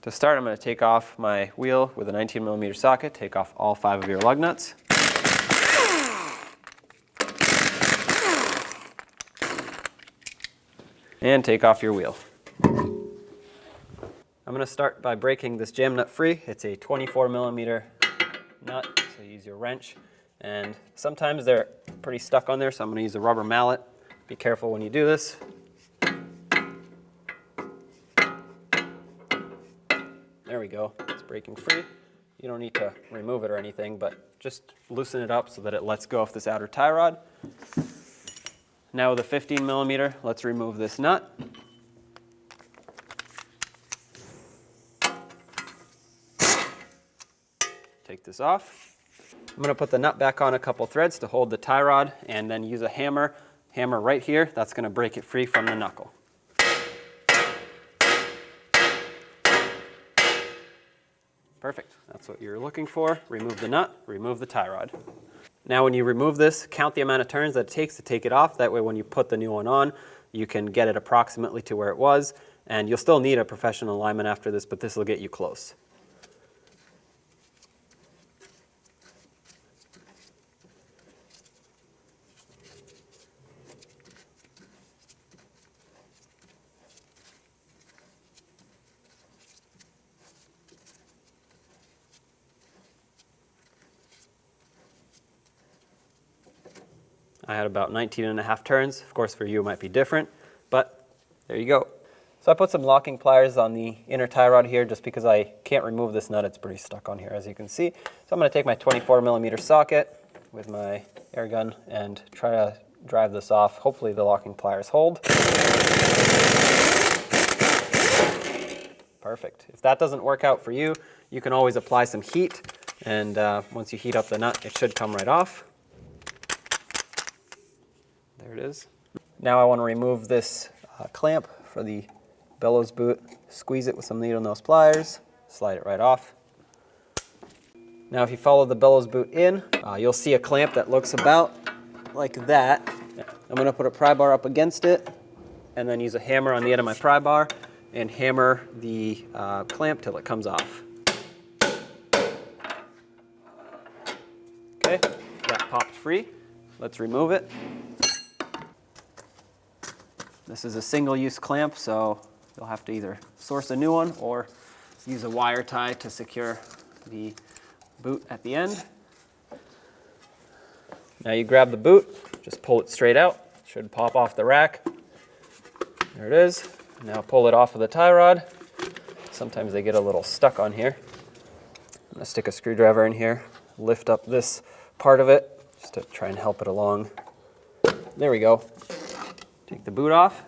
To start, I'm going to take off my wheel with a 19mm socket, take off all 5 of your lug nuts. And take off your wheel. I'm going to start by breaking this jam nut free. It's a 24mm nut, so use your wrench. And sometimes they're pretty stuck on there, so I'm going to use a rubber mallet. Be careful when you do this. There we go, it's breaking free. You don't need to remove it or anything, but just loosen it up so that it lets go of this outer tie rod. Now with a 15mm, let's remove this nut. Take this off. I'm going to put the nut back on a couple threads to hold the tie rod, and then use a hammer right here. That's going to break it free from the knuckle. Perfect, that's what you're looking for. Remove the nut, remove the tie rod. Now when you remove this, count the amount of turns that it takes to take it off. That way when you put the new one on, you can get it approximately to where it was. And you'll still need a professional alignment after this, but this will get you close. I had about 19.5 turns. Of course, for you it might be different, but there you go. So I put some locking pliers on the inner tie rod here just because I can't remove this nut. It's pretty stuck on here, as you can see. So I'm going to take my 24mm socket with my air gun and try to drive this off. Hopefully the locking pliers hold. Perfect. If that doesn't work out for you, you can always apply some heat, and once you heat up the nut, it should come right off. There it is. Now I want to remove this clamp for the bellows boot. Squeeze it with some needle nose pliers, slide it right off. Now if you follow the bellows boot in, you'll see a clamp that looks about like that. I'm going to put a pry bar up against it and then use a hammer on the end of my pry bar and hammer the clamp till it comes off. Okay, that popped free. Let's remove it. This is a single-use clamp, so you'll have to either source a new one or use a wire tie to secure the boot at the end. Now you grab the boot, just pull it straight out. It should pop off the rack. There it is. Now pull it off of the tie rod. Sometimes they get a little stuck on here. I'm going to stick a screwdriver in here, lift up this part of it, just to try and help it along. There we go. Take the boot off.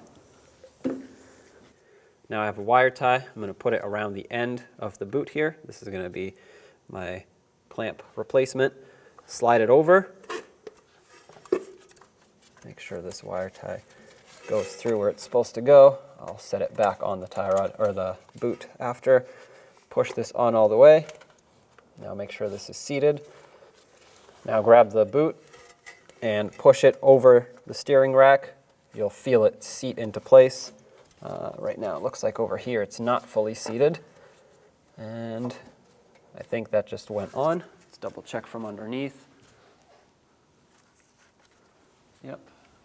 Now I have a wire tie. I'm going to put it around the end of the boot here. This is going to be my clamp replacement. Slide it over. Make sure this wire tie goes through where it's supposed to go. I'll set it back on the tie rod or the boot after. Push this on all the way. Now make sure this is seated. Now grab the boot and push it over the steering rack. You'll feel it seat into place. Right now it looks like over here it's not fully seated. And I think that just went on. Let's double check from underneath. Yep,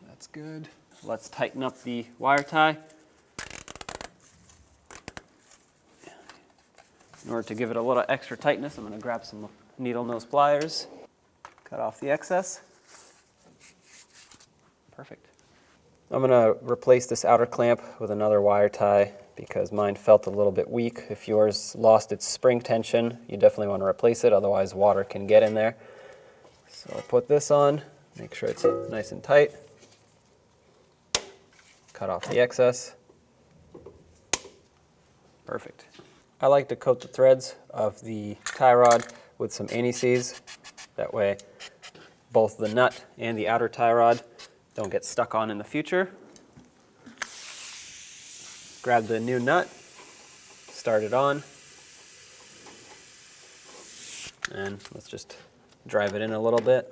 that's good. Let's tighten up the wire tie. In order to give it a little extra tightness, I'm going to grab some needle nose pliers, cut off the excess. Perfect. I'm going to replace this outer clamp with another wire tie because mine felt a little bit weak. If yours lost its spring tension, you definitely want to replace it, otherwise water can get in there. So I'll put this on, make sure it's nice and tight. Cut off the excess. Perfect. I like to coat the threads of the tie rod with some anti-seize. That way both the nut and the outer tie rod don't get stuck on in the future. Grab the new nut, start it on, and let's just drive it in a little bit.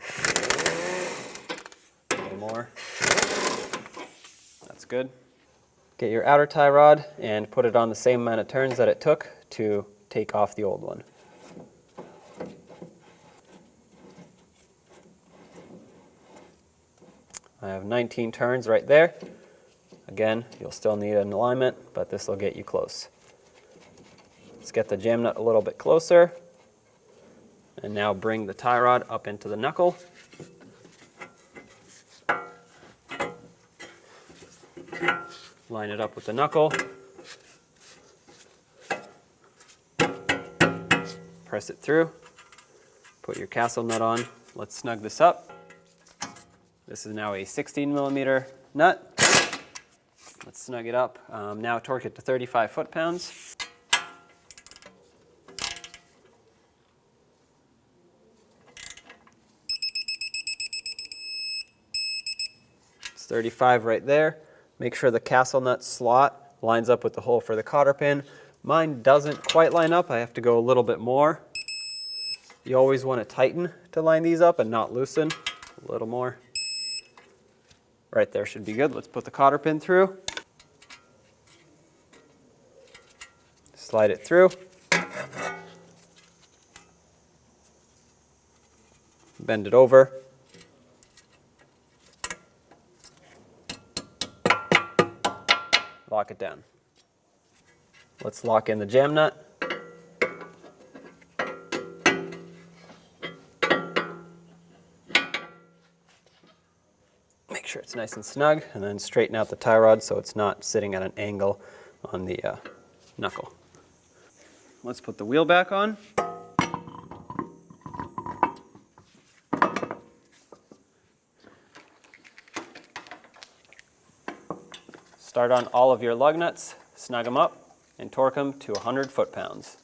A little more. That's good. Get your outer tie rod and put it on the same amount of turns that it took to take off the old one. I have 19 turns right there. Again, you'll still need an alignment, but this will get you close. Let's get the jam nut a little bit closer. And now bring the tie rod up into the knuckle. Line it up with the knuckle. Press it through. Put your castle nut on. Let's snug this up. This is now a 16mm nut. Let's snug it up. Now torque it to 35 foot-pounds. It's 35 right there. Make sure the castle nut slot lines up with the hole for the cotter pin. Mine doesn't quite line up. I have to go a little bit more. You always want to tighten to line these up and not loosen. A little more. Right there should be good. Let's put the cotter pin through. Slide it through. Bend it over. Lock it down. Let's lock in the jam nut. Make sure it's nice and snug, and then straighten out the tie rod so it's not sitting at an angle on the knuckle. Let's put the wheel back on. Start on all of your lug nuts, snug them up, and torque them to 100 foot-pounds.